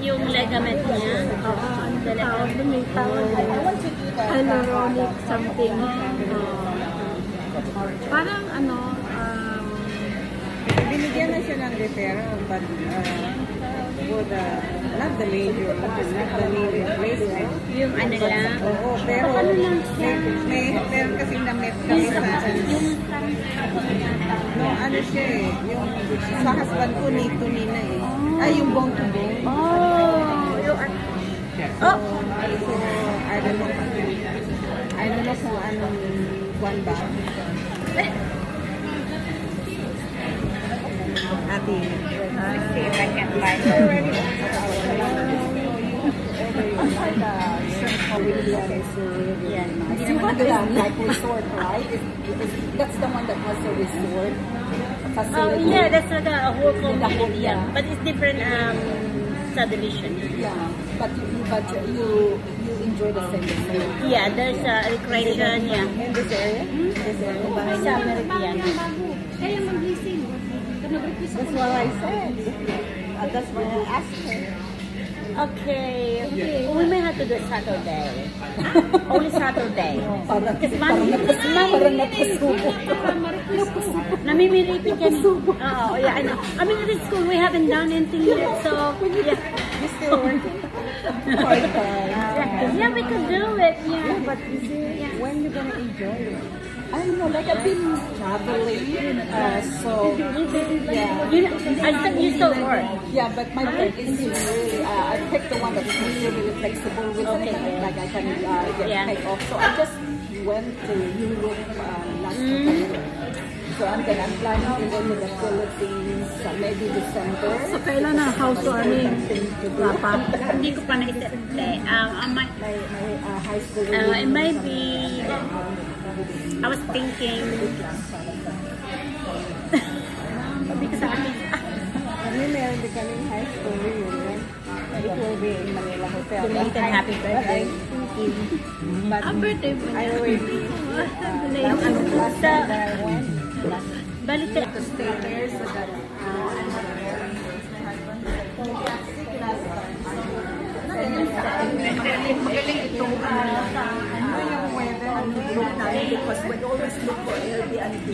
Yung ligament niya. Oo, ang tawag doon, may tawag. Hyaluronic something. Parang ano, binigyan na siya ng referral, but for the, not the major, not the knee replacement. Yung ano lang. Oo, pero meron kasi na-met kami sa no, ano siya eh, yung sa husband ko, knee-to-knee na eh. Ay, yung bone-to-bone. So, I don't know kung anong buwan ba. Ate, see if I can find it. You have this like resort, right? That's the one that has the resort facility. Yeah, that's like a whole community. Yeah, but it's different subdivision. Yeah, but you enjoy the same. Yeah, there's a recreation. Yeah. In this area? This area? Sa Meridian. That's what I said. That's why I asked her. Okay. We may have to do Saturday. Only Saturday. Because Monday is namimilipit yan. Oh, yeah, I know. I mean, at school, we haven't done anything yet, so, yeah. You're still working? Yeah, we could do it, yeah. But you see, when you're gonna enjoy it? I don't know, like I've been traveling, so yeah. I thought you still work. Yeah, but my work is really, I picked the one that's really flexible with it, like I can get paid off. So I just went to Europe last week. So I'm planning to go to the Philippines maybe December. so kailan na housewarming? Wala pa. Hindi ko pa naisip. My high school. It might be, I was thinking, sabi ko sa akin, Kami meron din kaming high school reunion. It will be in Manila Hotel. belated happy birthday. But Birthday mo. I already last time that I went, Balik to stay there so that I'm not there. My husband got sick last time. Magaling itong ano yung weather, because we always look for Airbnb.